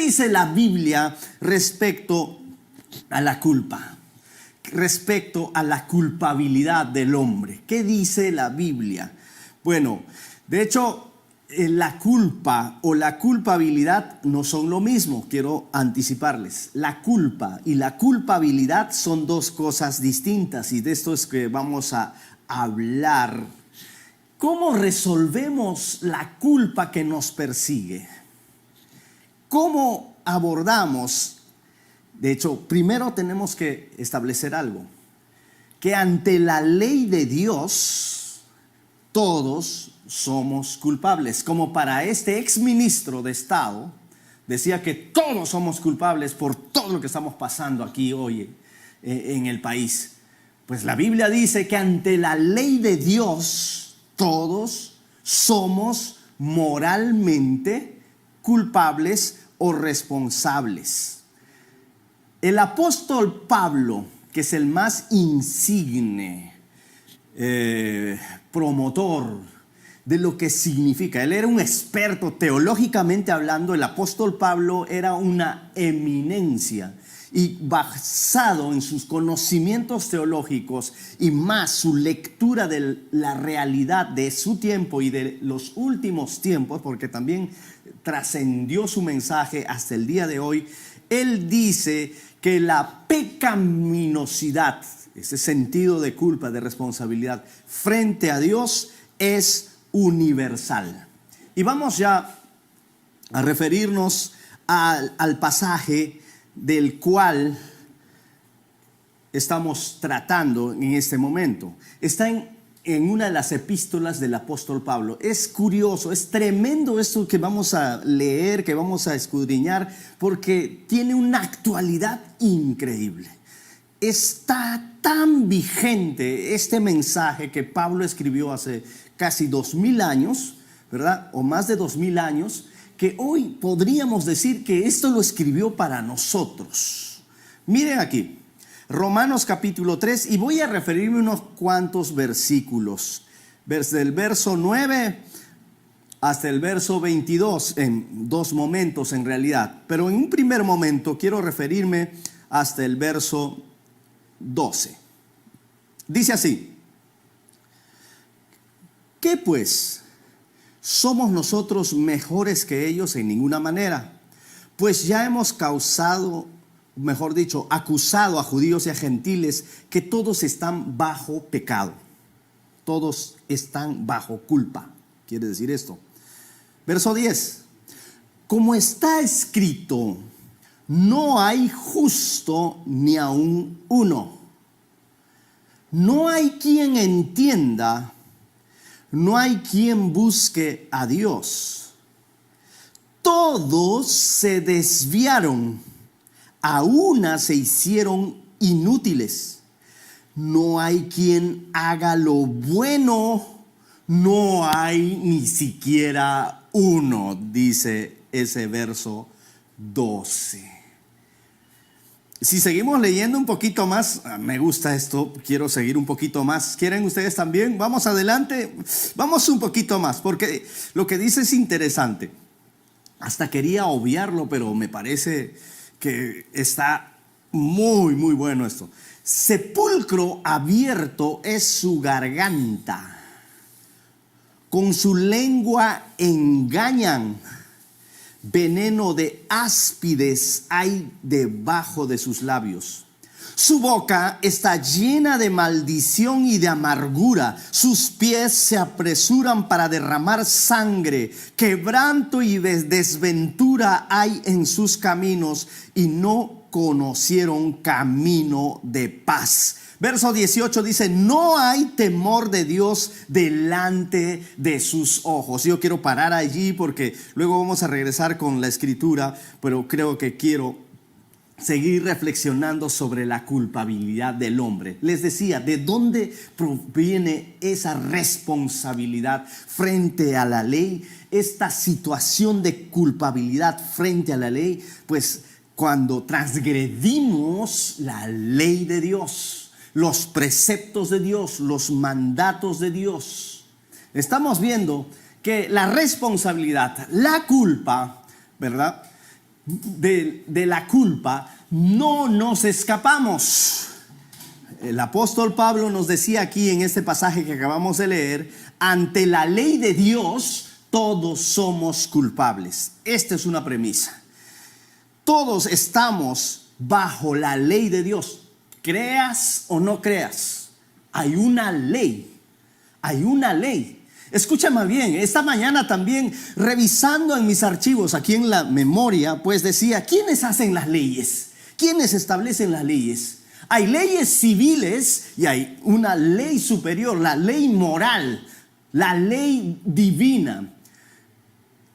dice la Biblia respecto a la culpa? Respecto a la culpabilidad del hombre. ¿Qué dice la Biblia? Bueno, de hecho, la culpa o la culpabilidad no son lo mismo. Quiero anticiparles. La culpa y la culpabilidad son dos cosas distintas, y de esto es que vamos a hablar. ¿Cómo resolvemos la culpa que nos persigue? ¿Cómo abordamos? De hecho, primero tenemos que establecer algo, que ante la ley de Dios todos somos culpables. Como para este exministro de Estado, decía que todos somos culpables por todo lo que estamos pasando aquí hoy en el país. Pues la Biblia dice que ante la ley de Dios todos somos moralmente culpables o responsables. El apóstol Pablo, que es el más insigne promotor de lo que significa, él era un experto teológicamente hablando. El apóstol Pablo era una eminencia, y basado en sus conocimientos teológicos y más su lectura de la realidad de su tiempo y de los últimos tiempos, porque también trascendió su mensaje hasta el día de hoy, él dice que la pecaminosidad, ese sentido de culpa, de responsabilidad frente a Dios, es universal. Y vamos ya a referirnos al pasaje del cual estamos tratando en este momento. Está en una de las epístolas del apóstol Pablo. Es curioso, es tremendo esto que vamos a leer, que vamos a escudriñar, porque tiene una actualidad increíble. Está tan vigente este mensaje que Pablo escribió hace casi 2000 años, ¿verdad? O más de 2000 años, que hoy podríamos decir que esto lo escribió para nosotros. Miren aquí, Romanos capítulo 3, y voy a referirme a unos cuantos versículos, desde el verso 9 hasta el verso 22, en dos momentos en realidad, pero en un primer momento quiero referirme hasta el verso 12. Dice así: ¿qué pues? ¿Somos nosotros mejores que ellos? En ninguna manera. Pues ya hemos acusado a judíos y a gentiles que todos están bajo pecado. Todos están bajo culpa. Quiere decir esto. Verso 10. Como está escrito, no hay justo ni aun uno. No hay quien entienda. No hay quien busque a Dios. Todos se desviaron, a una se hicieron inútiles. No hay quien haga lo bueno, no hay ni siquiera uno, dice ese verso 12. Si seguimos leyendo un poquito más, me gusta esto, quiero seguir un poquito más. ¿Quieren ustedes también? Vamos adelante, vamos un poquito más, porque lo que dice es interesante. Hasta quería obviarlo, pero me parece que está muy, muy bueno esto. Sepulcro abierto es su garganta, con su lengua engañan. Veneno de áspides hay debajo de sus labios. Su boca está llena de maldición y de amargura. Sus pies se apresuran para derramar sangre. Quebranto y desventura hay en sus caminos, y no conocieron camino de paz. Verso 18 dice: no hay temor de Dios delante de sus ojos. Yo quiero parar allí porque luego vamos a regresar con la escritura, pero creo que quiero seguir reflexionando sobre la culpabilidad del hombre. Les decía, ¿de dónde proviene esa responsabilidad frente a la ley? Esta situación de culpabilidad frente a la ley, pues cuando transgredimos la ley de Dios, los preceptos de Dios, los mandatos de Dios. Estamos viendo que la responsabilidad, la culpa, ¿verdad?, de la culpa, no nos escapamos. El apóstol Pablo nos decía aquí en este pasaje que acabamos de leer, ante la ley de Dios todos somos culpables. Esta es una premisa. Todos estamos bajo la ley de Dios. Creas o no creas, hay una ley. Hay una ley. Escúchame bien, esta mañana también revisando en mis archivos aquí en la memoria, pues decía, ¿quiénes hacen las leyes? ¿Quiénes establecen las leyes? Hay leyes civiles y hay una ley superior, la ley moral, la ley divina.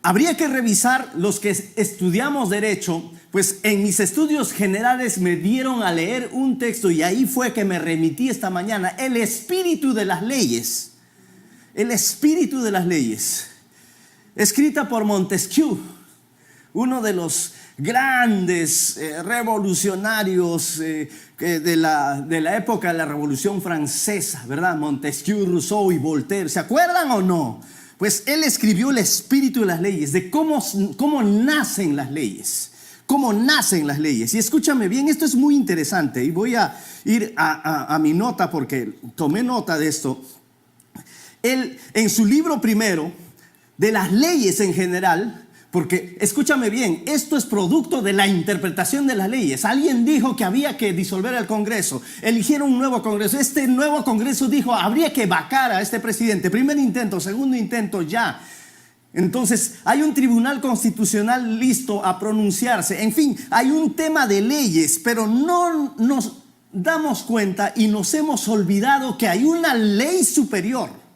Habría que revisar los que estudiamos derecho, pues en mis estudios generales me dieron a leer un texto y ahí fue que me remití esta mañana, el espíritu de las leyes. El espíritu de las leyes, escrita por Montesquieu, uno de los grandes revolucionarios de la época de la Revolución Francesa, ¿verdad? Montesquieu, Rousseau y Voltaire, ¿se acuerdan o no? Pues él escribió el espíritu de las leyes, de cómo nacen las leyes. Cómo nacen las leyes. Y escúchame bien, esto es muy interesante y voy a ir a mi nota porque tomé nota de esto. Él, en su libro primero, de las leyes en general, porque escúchame bien, esto es producto de la interpretación de las leyes. Alguien dijo que había que disolver el Congreso, eligieron un nuevo Congreso. Este nuevo Congreso dijo, habría que vacar a este presidente. Primer intento, segundo intento, ya. Entonces, hay un tribunal constitucional listo a pronunciarse. En fin, hay un tema de leyes, pero no nos damos cuenta y nos hemos olvidado que hay una ley superior.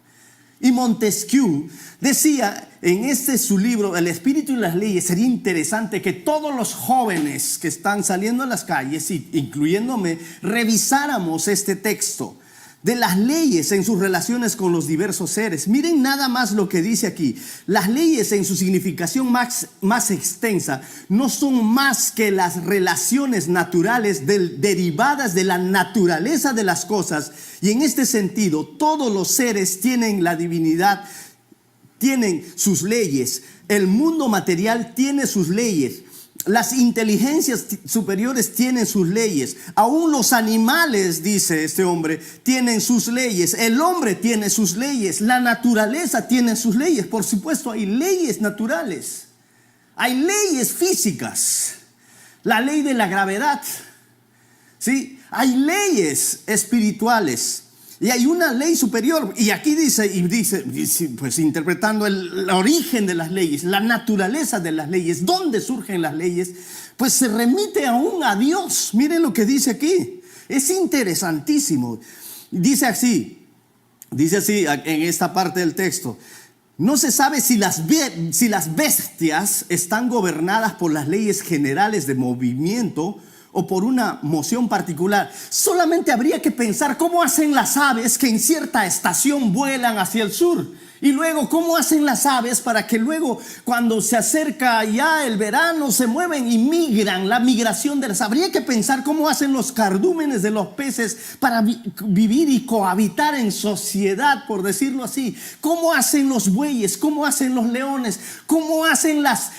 Y Montesquieu decía en su libro, El espíritu y las leyes, sería interesante que todos los jóvenes que están saliendo a las calles, incluyéndome, revisáramos este texto de las leyes en sus relaciones con los diversos seres. Miren nada más lo que dice aquí. Las leyes en su significación más extensa no son más que las relaciones naturales derivadas de la naturaleza de las cosas. Y en este sentido, todos los seres tienen la divinidad, tienen sus leyes. El mundo material tiene sus leyes. Las inteligencias superiores tienen sus leyes. Aún los animales, dice este hombre, tienen sus leyes. El hombre tiene sus leyes. La naturaleza tiene sus leyes. Por supuesto, hay leyes naturales. Hay leyes físicas. La ley de la gravedad. ¿Sí? Hay leyes espirituales. Y hay una ley superior, y aquí dice, pues interpretando el origen de las leyes, la naturaleza de las leyes, dónde surgen las leyes, pues se remite aún a Dios. Miren lo que dice aquí, es interesantísimo. Dice así en esta parte del texto, no se sabe si las bestias están gobernadas por las leyes generales de movimiento o por una moción particular. Solamente habría que pensar cómo hacen las aves que en cierta estación vuelan hacia el sur. Y luego, ¿cómo hacen las aves para que luego, cuando se acerca ya el verano, se mueven y migran? La migración de las aves. Habría que pensar cómo hacen los cardúmenes de los peces para vivir y cohabitar en sociedad, por decirlo así. ¿Cómo hacen los bueyes? ¿Cómo hacen los leones? ¿Cómo hacen las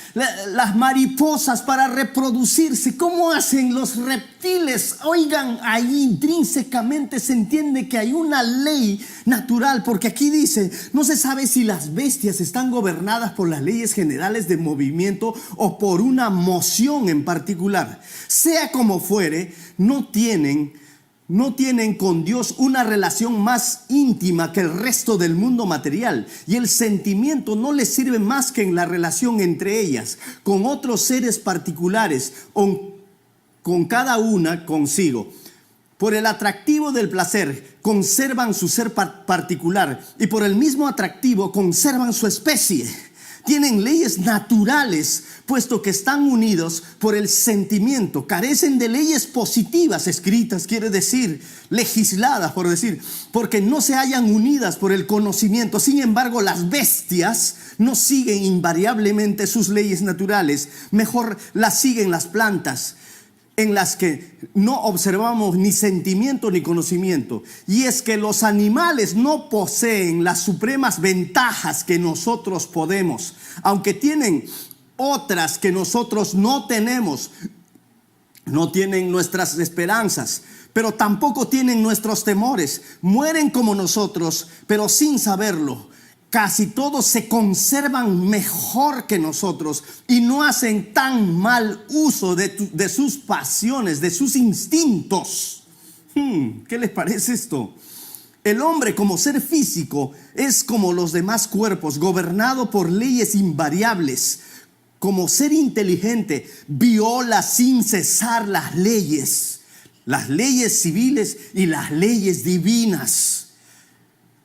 mariposas para reproducirse? ¿Cómo hacen los reptiles? Oigan, ahí intrínsecamente se entiende que hay una ley natural, porque aquí dice, no se sabe si las bestias están gobernadas por las leyes generales de movimiento o por una moción en particular. Sea como fuere, no tienen con Dios una relación más íntima que el resto del mundo material, y el sentimiento no les sirve más que en la relación entre ellas, con otros seres particulares, con cada una consigo. Por el atractivo del placer conservan su ser particular, y por el mismo atractivo conservan su especie. Tienen leyes naturales, puesto que están unidos por el sentimiento. Carecen de leyes positivas escritas, quiere decir, legisladas, por decir, porque no se hallan unidas por el conocimiento. Sin embargo, las bestias no siguen invariablemente sus leyes naturales. Mejor las siguen las plantas, en las que no observamos ni sentimiento ni conocimiento. Y es que los animales no poseen las supremas ventajas que nosotros podemos, aunque tienen otras que nosotros no tenemos. No tienen nuestras esperanzas, pero tampoco tienen nuestros temores. Mueren como nosotros, pero sin saberlo. Casi todos se conservan mejor que nosotros y no hacen tan mal uso de sus pasiones, de sus instintos. ¿Qué les parece esto? El hombre como ser físico es como los demás cuerpos, gobernado por leyes invariables. Como ser inteligente, viola sin cesar las leyes civiles y las leyes divinas.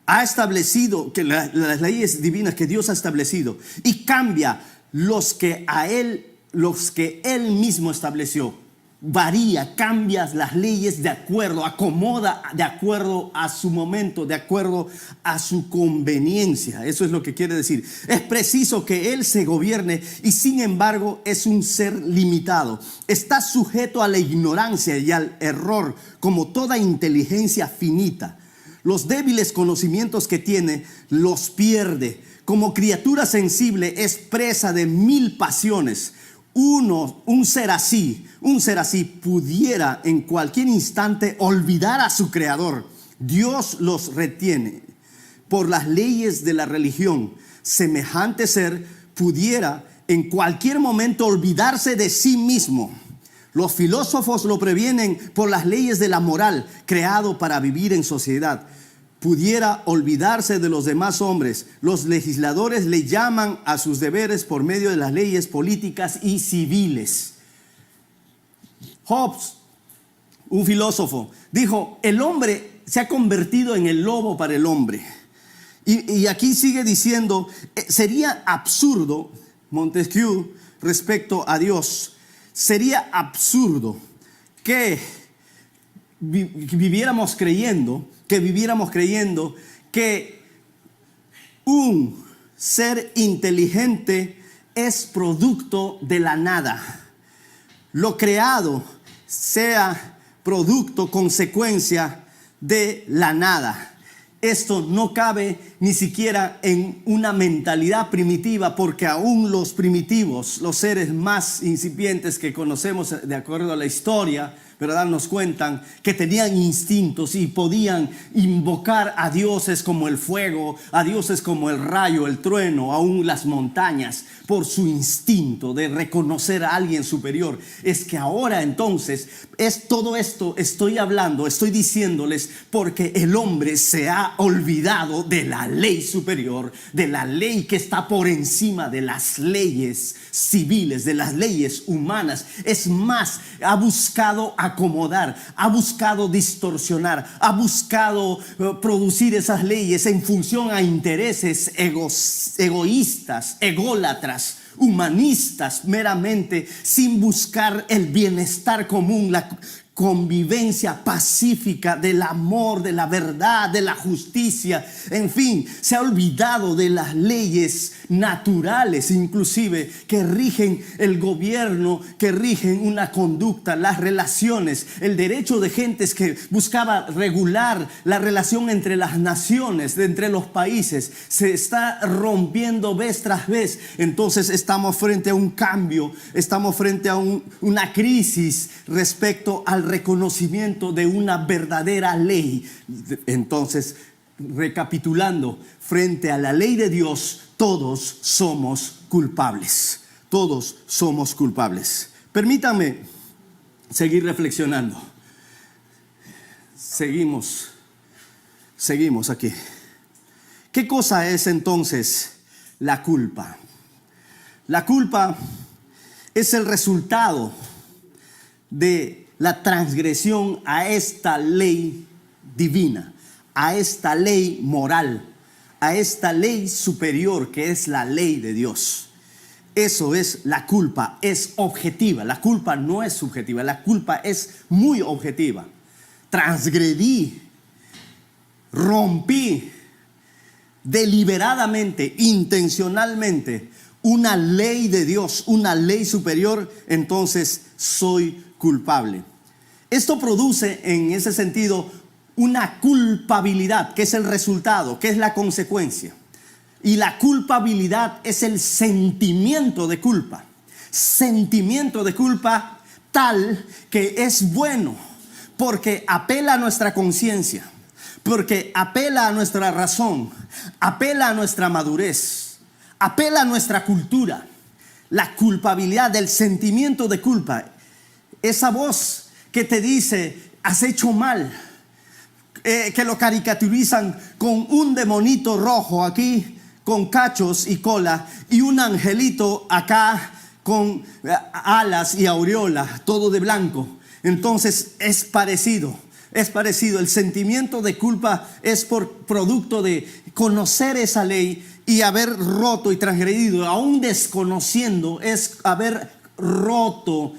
Ha establecido que las leyes divinas que Dios ha establecido y cambia los que él mismo estableció. Varía, cambia las leyes de acuerdo, acomoda de acuerdo a su momento, de acuerdo a su conveniencia. Eso es lo que quiere decir. Es preciso que Él se gobierne y sin embargo es un ser limitado. Está sujeto a la ignorancia y al error como toda inteligencia finita. Los débiles conocimientos que tiene los pierde. Como criatura sensible es presa de 1000 pasiones. Un ser así pudiera en cualquier instante olvidar a su creador. Dios los retiene por las leyes de la religión. Semejante ser pudiera en cualquier momento olvidarse de sí mismo. Los filósofos lo previenen por las leyes de la moral, creado para vivir en sociedad. Pudiera olvidarse de los demás hombres. Los legisladores le llaman a sus deberes por medio de las leyes políticas y civiles. Hobbes, un filósofo, dijo: el hombre se ha convertido en el lobo para el hombre. Y aquí sigue diciendo, sería absurdo, Montesquieu, respecto a Dios, sería absurdo que viviéramos creyendo que un ser inteligente es producto de la nada. Lo creado sea producto, consecuencia de la nada. Esto no cabe ni siquiera en una mentalidad primitiva, porque aún los primitivos, los seres más incipientes que conocemos de acuerdo a la historia, ¿verdad?, nos cuentan que tenían instintos y podían invocar a dioses como el fuego, a dioses como el rayo, el trueno, aún las montañas, por su instinto de reconocer a alguien superior. Es que ahora entonces, es todo esto estoy diciéndoles porque el hombre se ha olvidado de la ley superior, de la ley que está por encima de las leyes civiles, de las leyes humanas. Es más, ha buscado acomodar, ha buscado distorsionar, ha buscado producir esas leyes en función a intereses egoístas, ególatras, humanistas meramente, sin buscar el bienestar común, la convivencia pacífica, del amor, de la verdad, de la justicia. En fin, se ha olvidado de las leyes naturales, inclusive, que rigen el gobierno, que rigen una conducta, las relaciones, el derecho de gentes que buscaba regular la relación entre las naciones, entre los países. Se está rompiendo vez tras vez. Entonces estamos frente a un cambio, estamos frente a una crisis respecto al reconocimiento de una verdadera ley. Entonces, recapitulando, frente a la ley de Dios, todos somos culpables. Todos somos culpables. Permítanme seguir reflexionando. Seguimos aquí. ¿Qué cosa es entonces la culpa? La culpa es el resultado de la transgresión a esta ley divina, a esta ley moral, a esta ley superior que es la ley de Dios. Eso es la culpa, es objetiva. La culpa no es subjetiva, la culpa es muy objetiva. Transgredí, rompí deliberadamente, intencionalmente una ley de Dios, una ley superior, entonces soy culpable. Esto produce en ese sentido una culpabilidad, que es el resultado, que es la consecuencia. Y la culpabilidad es el sentimiento de culpa. sentimiento de culpa tal que es bueno, porque apela a nuestra conciencia, porque apela a nuestra razón, apela a nuestra madurez, apela a nuestra cultura. La culpabilidad, del sentimiento de culpa, esa voz que te dice has hecho mal, que lo caricaturizan con un demonito rojo aquí con cachos y cola y un angelito acá con alas y aureola, todo de blanco. Entonces es parecido. El sentimiento de culpa es por producto de conocer esa ley y haber roto y transgredido. Aún desconociendo, es haber roto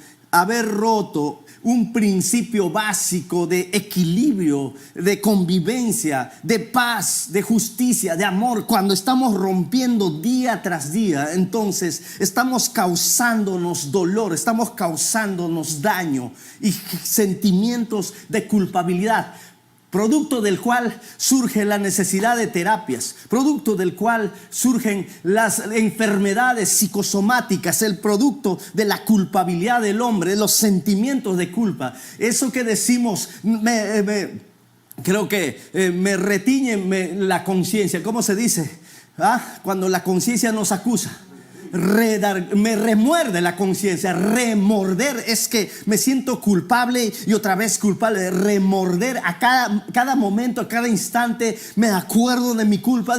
un principio básico de equilibrio, de convivencia, de paz, de justicia, de amor. Cuando estamos rompiendo día tras día, entonces estamos causándonos dolor, estamos causándonos daño y sentimientos de culpabilidad, producto del cual surge la necesidad de terapias, producto del cual surgen las enfermedades psicosomáticas, el producto de la culpabilidad del hombre, los sentimientos de culpa. Eso que decimos, creo que me retiñe la conciencia. ¿Cómo se dice? Cuando la conciencia nos acusa. Me remuerde la conciencia. Remorder es que me siento culpable y otra vez culpable. Remorder a cada momento, a cada instante. Me acuerdo de mi culpa,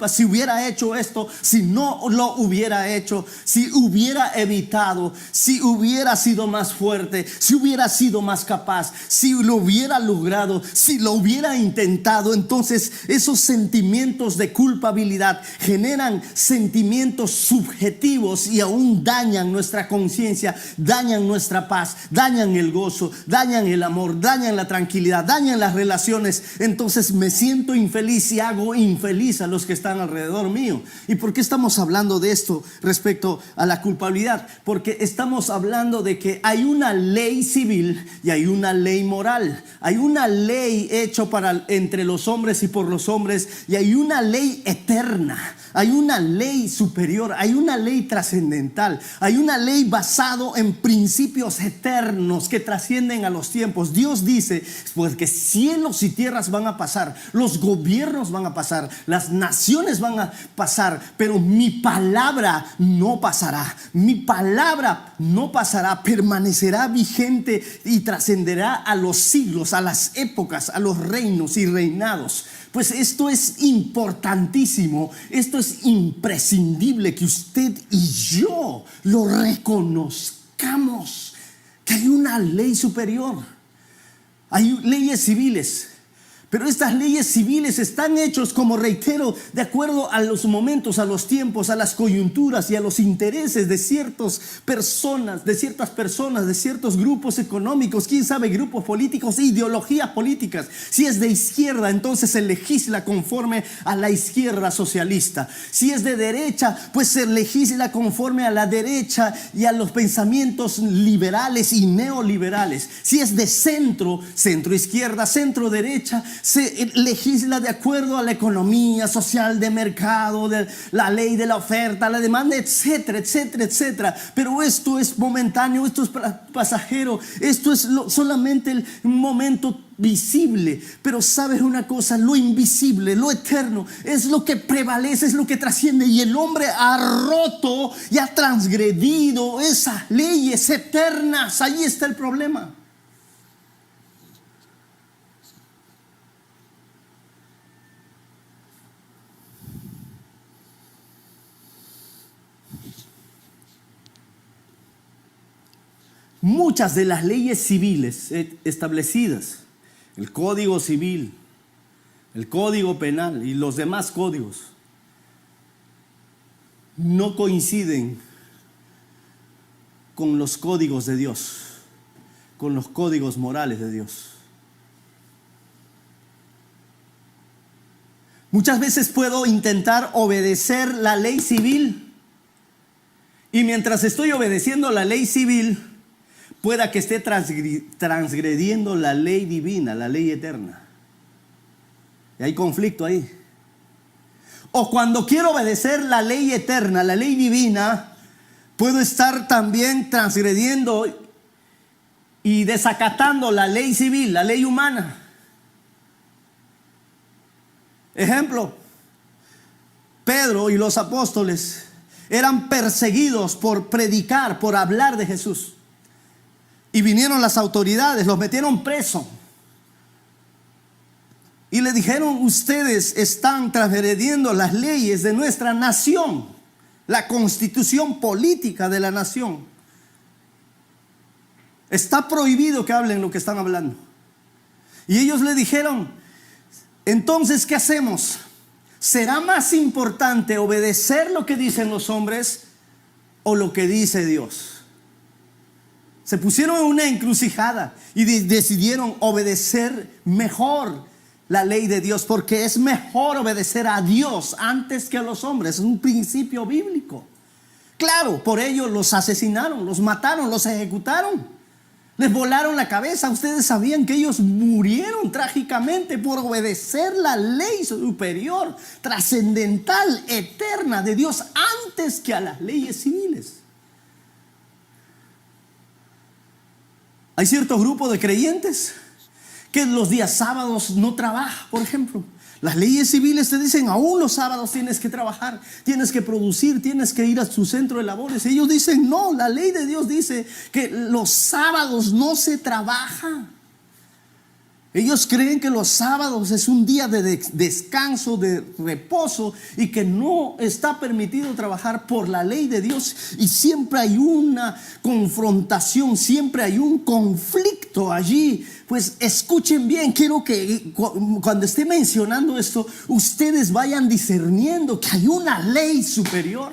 si hubiera hecho esto, si no lo hubiera hecho, si hubiera evitado, si hubiera sido más fuerte, si hubiera sido más capaz, si lo hubiera logrado, si lo hubiera intentado. Entonces esos sentimientos de culpabilidad generan sentimientos subjetivos y aún dañan nuestra conciencia, dañan nuestra paz, dañan el gozo, dañan el amor, dañan la tranquilidad, dañan las relaciones. Entonces me siento infeliz y hago infeliz a los que están alrededor mío. ¿Y por qué estamos hablando de esto respecto a la culpabilidad? Porque estamos hablando de que hay una ley civil y hay una ley moral. Hay una ley hecha entre los hombres y por los hombres, y hay una ley eterna. Hay una ley superior, hay una ley trascendental, hay una ley basado en principios eternos que trascienden a los tiempos. Dios dice, pues, que cielos y tierras van a pasar, los gobiernos van a pasar, las naciones van a pasar, pero mi palabra no pasará. Mi palabra no pasará, permanecerá vigente y trascenderá a los siglos, a las épocas, a los reinos y reinados. Pues esto es importantísimo, esto es imprescindible que usted y yo lo reconozcamos, que hay una ley superior, hay leyes civiles. Pero estas leyes civiles están hechos, como reitero, de acuerdo a los momentos, a los tiempos, a las coyunturas y a los intereses de ciertas personas, de ciertos grupos económicos, quién sabe, grupos políticos, ideologías políticas. Si es de izquierda, entonces se legisla conforme a la izquierda socialista. Si es de derecha, pues se legisla conforme a la derecha y a los pensamientos liberales y neoliberales. Si es de centro izquierda, centro derecha, se legisla de acuerdo a la economía social de mercado, de la ley de la oferta, la demanda, etcétera, etcétera, etcétera. Pero esto es momentáneo, esto es pasajero, esto es solamente un momento visible. Pero sabes una cosa, lo invisible, lo eterno es lo que prevalece, es lo que trasciende, y el hombre ha roto y ha transgredido esas leyes eternas. Ahí está el problema. Muchas de las leyes civiles establecidas, el Código Civil, el Código Penal y los demás códigos, no coinciden con los códigos de Dios, con los códigos morales de Dios. Muchas veces puedo intentar obedecer la ley civil, y mientras estoy obedeciendo la ley civil, pueda que esté transgrediendo la ley divina, la ley eterna. Y hay conflicto ahí. O cuando quiero obedecer la ley eterna, la ley divina, Puedo estar también transgrediendo y desacatando la ley civil, la ley humana. Ejemplo, Pedro y los apóstoles eran perseguidos por predicar, por hablar de Jesús. Y vinieron las autoridades, los metieron preso. Y le dijeron: ustedes están transgrediendo las leyes de nuestra nación, la constitución política de la nación. Está prohibido que hablen lo que están hablando. Y ellos le dijeron: entonces, ¿qué hacemos? ¿Será más importante obedecer lo que dicen los hombres o lo que dice Dios? Se pusieron en una encrucijada y decidieron obedecer mejor la ley de Dios, porque es mejor obedecer a Dios antes que a los hombres. Es un principio bíblico. Claro, por ello los asesinaron, los mataron, los ejecutaron, les volaron la cabeza. Ustedes sabían que ellos murieron trágicamente por obedecer la ley superior, trascendental, eterna de Dios antes que a las leyes civiles. Hay cierto grupo de creyentes que los días sábados no trabaja, por ejemplo. Las leyes civiles te dicen: aún los sábados tienes que trabajar, tienes que producir, tienes que ir a tu centro de labores. Ellos dicen: no, la ley de Dios dice que los sábados no se trabaja. Ellos creen que los sábados es un día de descanso, de reposo, y que no está permitido trabajar por la ley de Dios. Y siempre hay una confrontación, siempre hay un conflicto allí. Pues escuchen bien, quiero que cuando esté mencionando esto, ustedes vayan discerniendo que hay una ley superior,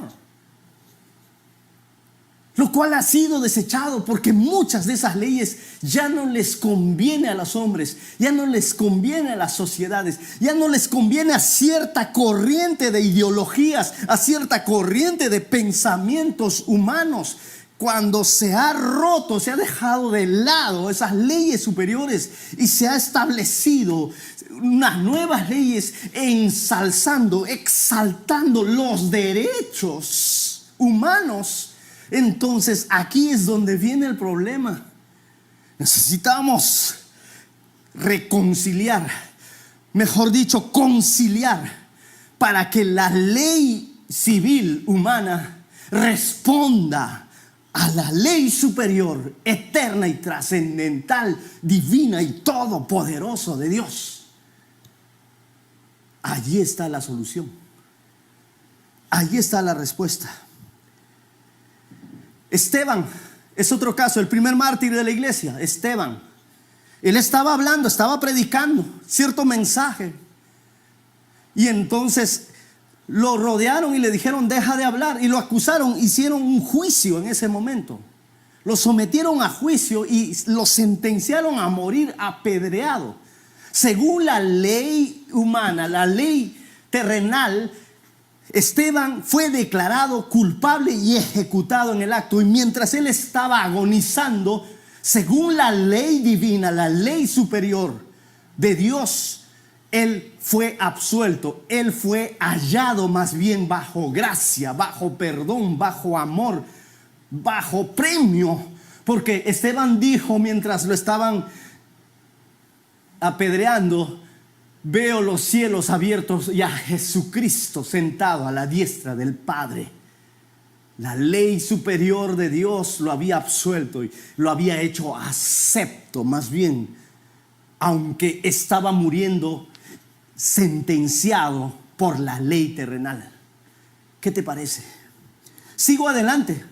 lo cual ha sido desechado porque muchas de esas leyes ya no les conviene a los hombres, ya no les conviene a las sociedades, ya no les conviene a cierta corriente de ideologías, a cierta corriente de pensamientos humanos. Cuando se ha roto, se ha dejado de lado esas leyes superiores y se ha establecido unas nuevas leyes, ensalzando, exaltando los derechos humanos, entonces aquí es donde viene el problema. Necesitamos reconciliar, mejor dicho, conciliar, para que la ley civil humana responda a la ley superior, eterna y trascendental, divina y todopoderoso de Dios. Allí está la solución. Allí está la respuesta. Esteban es otro caso, el primer mártir de la iglesia, Esteban. Él estaba hablando, estaba predicando cierto mensaje. Y entonces lo rodearon y le dijeron: deja de hablar. Y lo acusaron, hicieron un juicio en ese momento. Lo sometieron a juicio y lo sentenciaron a morir apedreado. Según la ley humana, la ley terrenal, Esteban fue declarado culpable y ejecutado en el acto. Y mientras él estaba agonizando, según la ley divina, la ley superior de Dios, él fue absuelto. Él fue hallado más bien bajo gracia, bajo perdón, bajo amor, bajo premio. Porque Esteban dijo mientras lo estaban apedreando: veo los cielos abiertos y a Jesucristo sentado a la diestra del Padre. La ley superior de Dios lo había absuelto y lo había hecho acepto, más bien, aunque estaba muriendo sentenciado por la ley terrenal. ¿Qué te parece? Sigo adelante,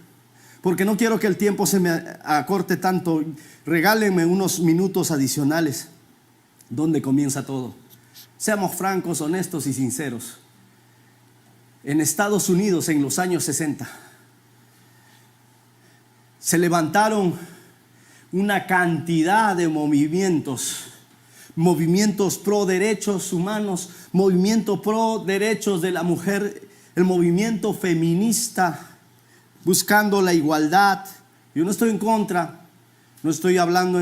porque no quiero que el tiempo se me acorte tanto. Regálenme unos minutos adicionales. ¿Dónde comienza todo? Seamos francos, honestos y sinceros. En Estados Unidos, en los años 60, se levantaron una cantidad de movimientos pro derechos humanos, movimiento pro derechos de la mujer, el movimiento feminista, buscando la igualdad. Yo no estoy en contra, no estoy hablando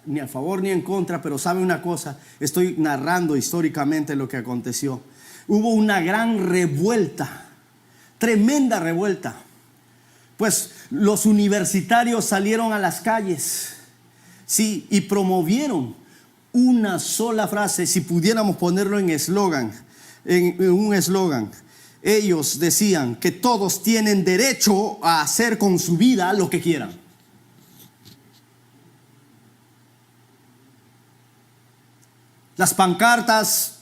ni a favor ni en contra, pero sabe una cosa, estoy narrando históricamente lo que aconteció. Hubo una gran revuelta, tremenda revuelta, Pues los universitarios salieron a las calles, sí, y promovieron una sola frase, si pudiéramos ponerlo en eslogan, en un eslogan. Ellos decían que todos tienen derecho a hacer con su vida lo que quieran. Las pancartas,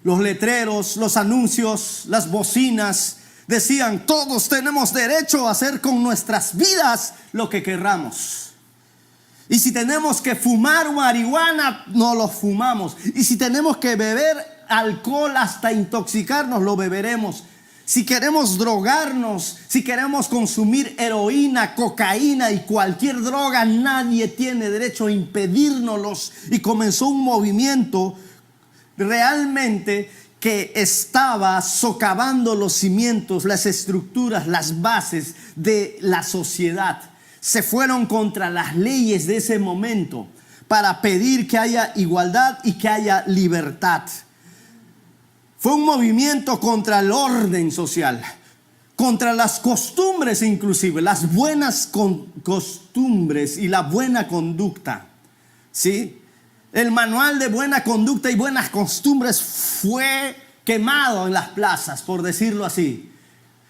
los letreros, los anuncios, las bocinas decían: todos tenemos derecho a hacer con nuestras vidas lo que querramos. Y si tenemos que fumar marihuana, no lo fumamos. Y si tenemos que beber alcohol hasta intoxicarnos, lo beberemos. Si queremos drogarnos, si queremos consumir heroína, cocaína y cualquier droga, nadie tiene derecho a impedírnoslos. Y comenzó un movimiento realmente que estaba socavando los cimientos, las estructuras, las bases de la sociedad. Se fueron contra las leyes de ese momento para pedir que haya igualdad y que haya libertad. Fue un movimiento contra el orden social, contra las costumbres inclusive, las buenas costumbres y la buena conducta, ¿sí? El manual de buena conducta y buenas costumbres fue quemado en las plazas, por decirlo así.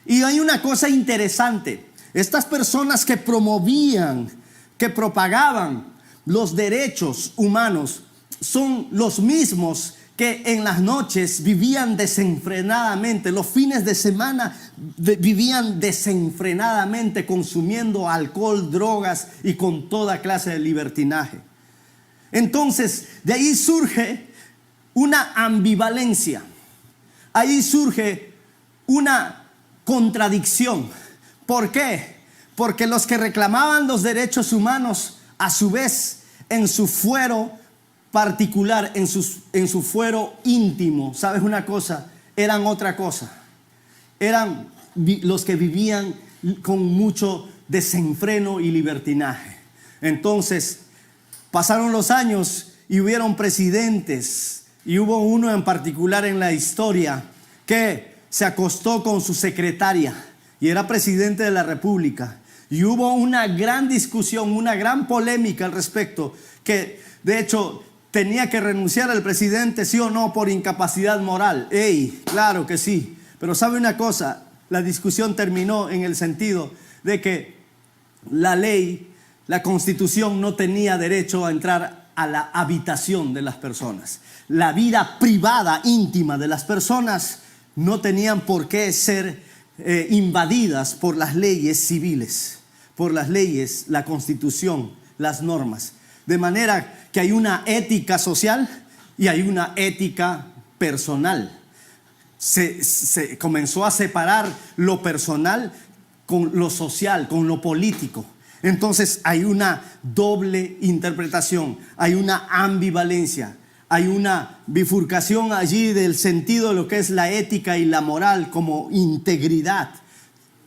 Y hay una cosa interesante. Estas personas que promovían, que propagaban los derechos humanos, son los mismos que en las noches vivían desenfrenadamente, los fines de semana vivían desenfrenadamente consumiendo alcohol, drogas y con toda clase de libertinaje. Entonces, de ahí surge una ambivalencia, ahí surge una contradicción. ¿Por qué? Porque los que reclamaban los derechos humanos, a su vez, en su fuero particular, en su fuero íntimo, ¿sabes una cosa? Eran otra cosa. Eran los que vivían con mucho desenfreno y libertinaje. Entonces, pasaron los años y hubieron presidentes, y hubo uno en particular en la historia que se acostó con su secretaria y era presidente de la República. Y hubo una gran discusión, una gran polémica al respecto, que de hecho tenía que renunciar al presidente, sí o no, por incapacidad moral. Claro que sí. Pero ¿sabe una cosa? La discusión terminó en el sentido de que la ley, la Constitución, no tenía derecho a entrar a la habitación de las personas. La vida privada, íntima de las personas no tenían por qué ser invadidas por las leyes civiles, por las leyes, la Constitución, las normas. De manera que hay una ética social y hay una ética personal. Se comenzó a separar lo personal con lo social, con lo político. Entonces hay una doble interpretación, hay una ambivalencia, hay una bifurcación allí del sentido de lo que es la ética y la moral como integridad.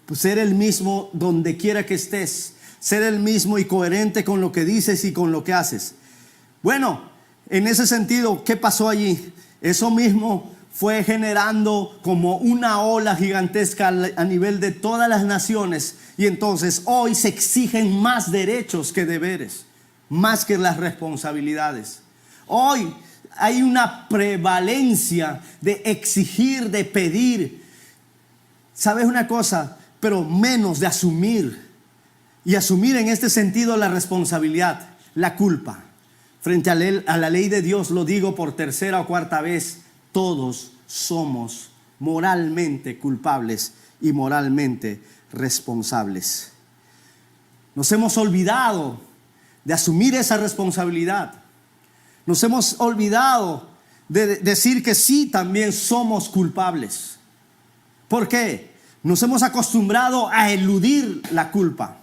Pues ser el mismo donde quiera que estés, ser el mismo y coherente con lo que dices y con lo que haces. Bueno, en ese sentido, ¿qué pasó allí? Eso mismo fue generando como una ola gigantesca a nivel de todas las naciones. Y entonces hoy se exigen más derechos que deberes, más que las responsabilidades. Hoy hay una prevalencia de exigir, de pedir. ¿Sabes una cosa? Pero menos de asumir. Y asumir en este sentido la responsabilidad, la culpa. Frente a la ley de Dios, lo digo por tercera o cuarta vez, todos somos moralmente culpables y moralmente responsables. Nos hemos olvidado de asumir esa responsabilidad. Nos hemos olvidado de decir que sí, también somos culpables. ¿Por qué? Nos hemos acostumbrado a eludir la culpa,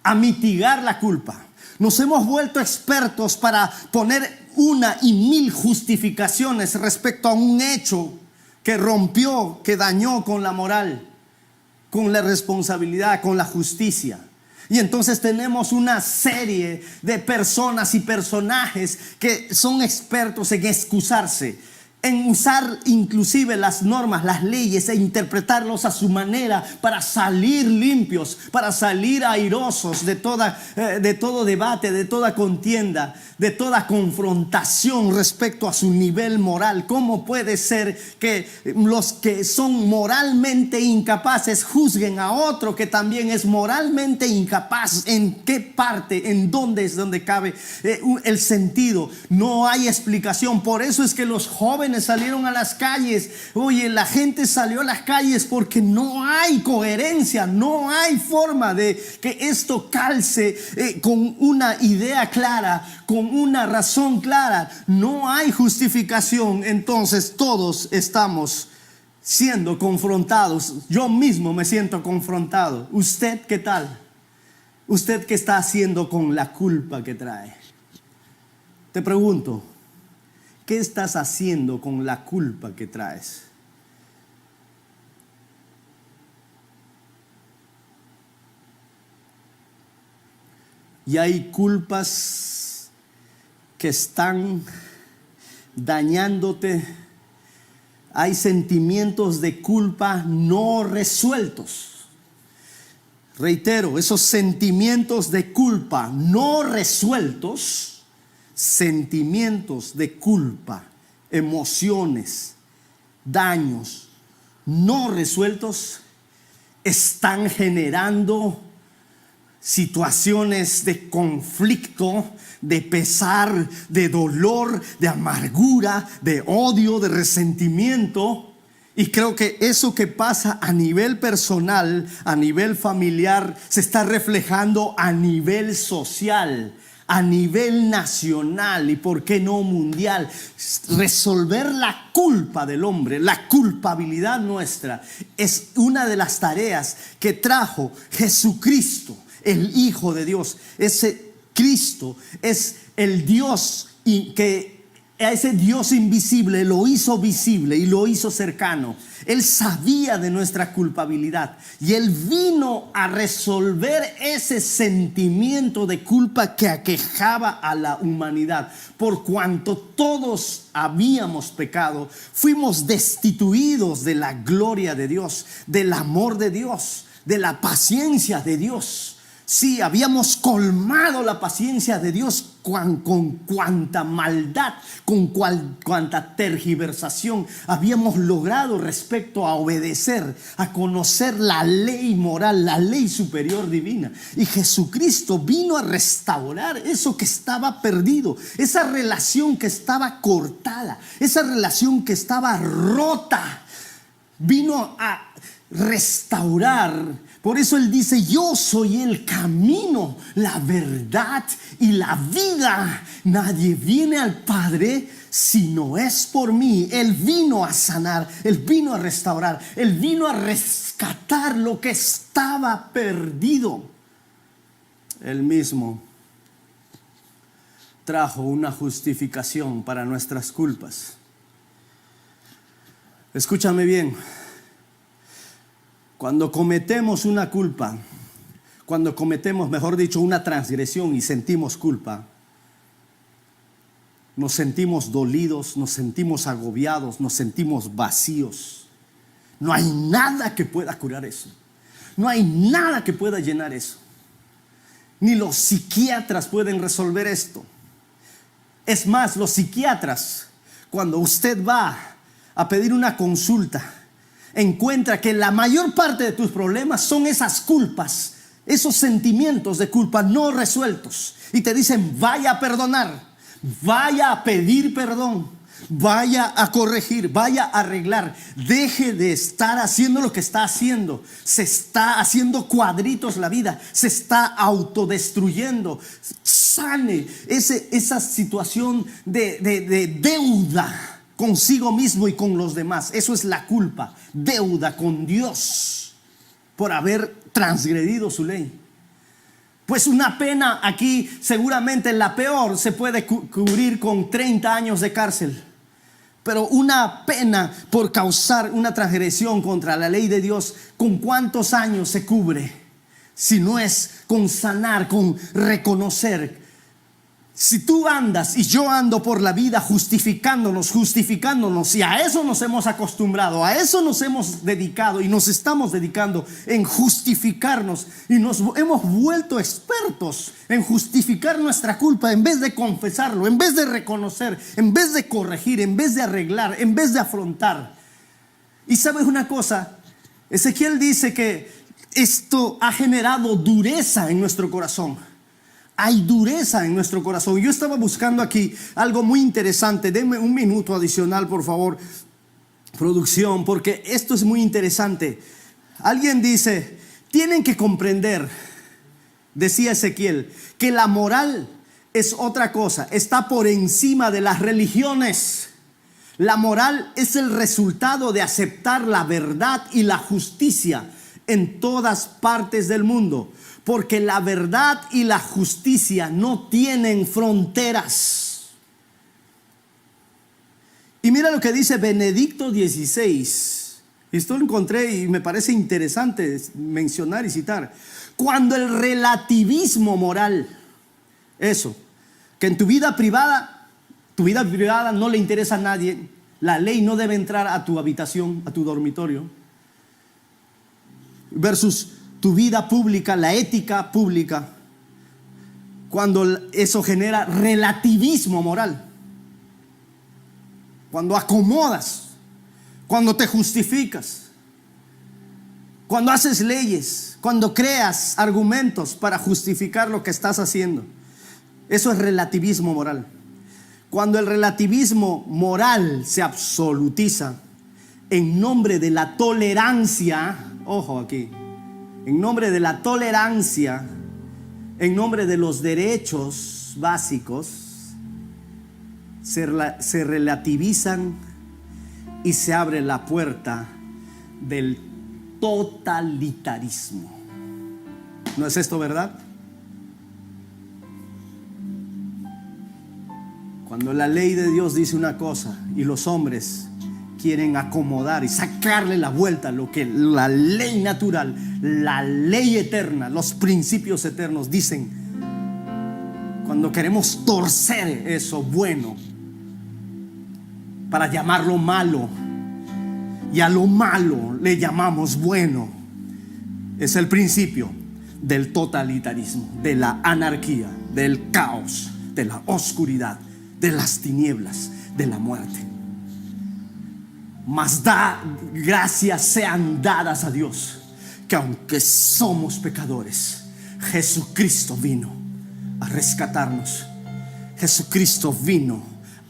a mitigar la culpa. Nos hemos vuelto expertos para poner una y mil justificaciones respecto a un hecho que rompió, que dañó con la moral, con la responsabilidad, con la justicia. Y entonces tenemos una serie de personas y personajes que son expertos en excusarse, en usar inclusive las normas, las leyes e interpretarlos a su manera para salir limpios, para salir airosos de todo debate, de toda contienda, de toda confrontación respecto a su nivel moral. ¿Cómo puede ser que los que son moralmente incapaces juzguen a otro que también es moralmente incapaz? ¿En qué parte, en dónde es donde cabe el sentido? No hay explicación. Por eso es que los jóvenes salieron a las calles. Oye, la gente salió a las calles porque no hay coherencia, no hay forma de que esto calce con una idea clara, con una razón clara. No hay justificación. Entonces todos estamos siendo confrontados. Yo mismo me siento confrontado. ¿Usted qué tal? ¿Usted qué está haciendo con la culpa que trae? Te pregunto, ¿qué estás haciendo con la culpa que traes? Y hay culpas que están dañándote. Hay sentimientos de culpa no resueltos. Reitero, esos sentimientos de culpa no resueltos, sentimientos de culpa, emociones, daños no resueltos, están generando situaciones de conflicto, de pesar, de dolor, de amargura, de odio, de resentimiento. Y creo que eso que pasa a nivel personal, a nivel familiar, se está reflejando a nivel social, a nivel nacional y por qué no mundial. Resolver la culpa del hombre, la culpabilidad nuestra, es una de las tareas que trajo Jesucristo, el Hijo de Dios. Ese Cristo es el Dios que a ese Dios invisible lo hizo visible y lo hizo cercano. Él sabía de nuestra culpabilidad y Él vino a resolver ese sentimiento de culpa que aquejaba a la humanidad. Por cuanto todos habíamos pecado, fuimos destituidos de la gloria de Dios, del amor de Dios, de la paciencia de Dios. Sí, habíamos colmado la paciencia de Dios con cuanta maldad, con cuanta tergiversación habíamos logrado respecto a obedecer, a conocer la ley moral, la ley superior divina. Y Jesucristo vino a restaurar eso que estaba perdido, esa relación que estaba cortada, esa relación que estaba rota. Vino a restaurar. Por eso Él dice: yo soy el camino, la verdad y la vida. Nadie viene al Padre si no es por mí. Él vino a sanar, Él vino a restaurar, Él vino a rescatar lo que estaba perdido. Él mismo trajo una justificación para nuestras culpas. Escúchame bien. Cuando cometemos una culpa, cuando cometemos, mejor dicho, una transgresión y sentimos culpa, nos sentimos dolidos, nos sentimos agobiados, nos sentimos vacíos. No hay nada que pueda curar eso. No hay nada que pueda llenar eso. Ni los psiquiatras pueden resolver esto. Es más, los psiquiatras, cuando usted va a pedir una consulta, encuentra que la mayor parte de tus problemas son esas culpas, esos sentimientos de culpa no resueltos. Y te dicen: vaya a perdonar, vaya a pedir perdón, vaya a corregir, vaya a arreglar. Deje de estar haciendo lo que está haciendo. Se está haciendo cuadritos la vida, se está autodestruyendo. Sane esa situación de deuda consigo mismo y con los demás. Eso es la culpa, deuda con Dios por haber transgredido su ley. Pues una pena aquí, seguramente la peor, se puede cubrir con 30 años de cárcel. Pero una pena por causar una transgresión contra la ley de Dios, ¿con cuántos años se cubre? Si no es con sanar, con reconocer Si tú andas y yo ando por la vida justificándonos, y a eso nos hemos acostumbrado, a eso nos hemos dedicado y nos estamos dedicando en justificarnos, y nos hemos vuelto expertos en justificar nuestra culpa en vez de confesarlo, en vez de reconocer, en vez de corregir, en vez de arreglar, en vez de afrontar. Y sabes una cosa, Ezequiel dice que esto ha generado dureza en nuestro corazón. Hay dureza en nuestro corazón. Yo estaba buscando aquí algo muy interesante. Denme un minuto adicional, por favor, producción, porque esto es muy interesante. Alguien dice, tienen que comprender, decía Ezequiel, que la moral es otra cosa, está por encima de las religiones. La moral es el resultado de aceptar la verdad y la justicia en todas partes del mundo. Porque la verdad y la justicia no tienen fronteras. Y mira lo que dice Benedicto XVI. Esto lo encontré y me parece interesante mencionar y citar. Cuando el relativismo moral, eso, que en tu vida privada no le interesa a nadie, la ley no debe entrar a tu habitación, a tu dormitorio, versus tu vida pública, la ética pública, cuando eso genera relativismo moral, cuando acomodas, cuando te justificas, cuando haces leyes, cuando creas argumentos para justificar lo que estás haciendo, eso es relativismo moral. Cuando el relativismo moral se absolutiza en nombre de la tolerancia, ojo aquí, en nombre de la tolerancia, en nombre de los derechos básicos, se relativizan y se abre la puerta del totalitarismo. ¿No es esto verdad? Cuando la ley de Dios dice una cosa y los hombres quieren acomodar y sacarle la vuelta a lo que la ley natural, la ley eterna, los principios eternos dicen, cuando queremos torcer eso bueno para llamarlo malo, y a lo malo le llamamos bueno, es el principio del totalitarismo, de la anarquía, del caos, de la oscuridad, de las tinieblas, de la muerte. Mas gracias sean dadas a Dios, que aunque somos pecadores, Jesucristo vino a rescatarnos. Jesucristo vino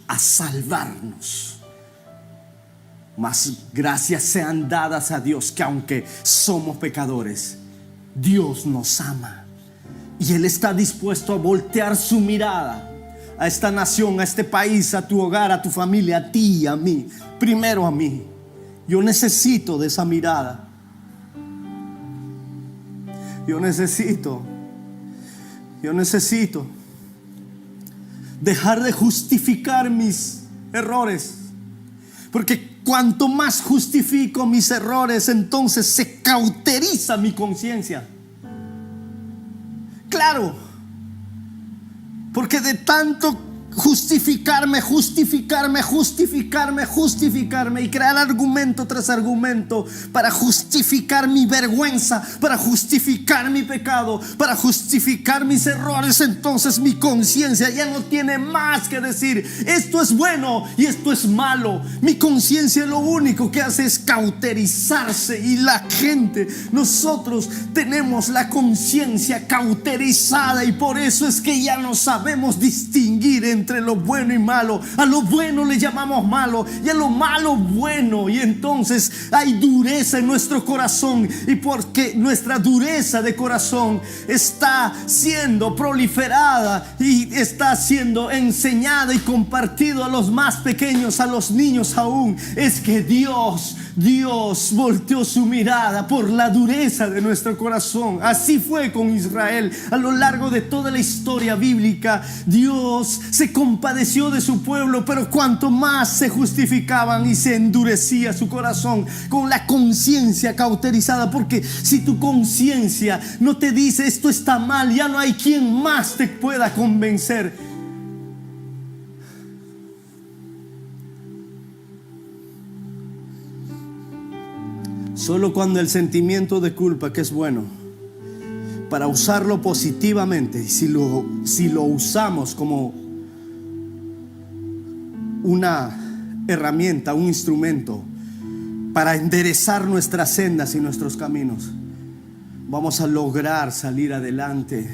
a salvarnos. Mas gracias sean dadas a Dios, que aunque somos pecadores, Dios nos ama. Y Él está dispuesto a voltear su mirada a esta nación, a este país, a tu hogar, a tu familia, a ti y a mí. Primero a mí. Yo necesito de esa mirada. Yo necesito dejar de justificar mis errores. Porque cuanto más justifico mis errores, entonces se cauteriza mi conciencia. Claro. Porque de tanto justificarme y crear argumento tras argumento para justificar mi vergüenza, para justificar mi pecado, para justificar mis errores, entonces mi conciencia ya no tiene más que decir esto es bueno y esto es malo. Mi conciencia lo único que hace es cauterizarse, y la gente, nosotros tenemos la conciencia cauterizada, y por eso es que ya no sabemos distinguir entre lo bueno y malo. A lo bueno le llamamos malo y a lo malo bueno, y entonces hay dureza en nuestro corazón, y porque nuestra dureza de corazón está siendo proliferada y está siendo enseñada y compartido a los más pequeños, a los niños aún, es que Dios volteó su mirada por la dureza de nuestro corazón. Así fue con Israel a lo largo de toda la historia bíblica. Dios se compadeció de su pueblo, pero cuanto más se justificaban y se endurecía su corazón con la conciencia cauterizada, porque si tu conciencia no te dice esto está mal, ya no hay quien más te pueda convencer. Solo cuando el sentimiento de culpa, que es bueno, para usarlo positivamente, y si lo usamos como una herramienta, un instrumento para enderezar nuestras sendas y nuestros caminos, vamos a lograr salir adelante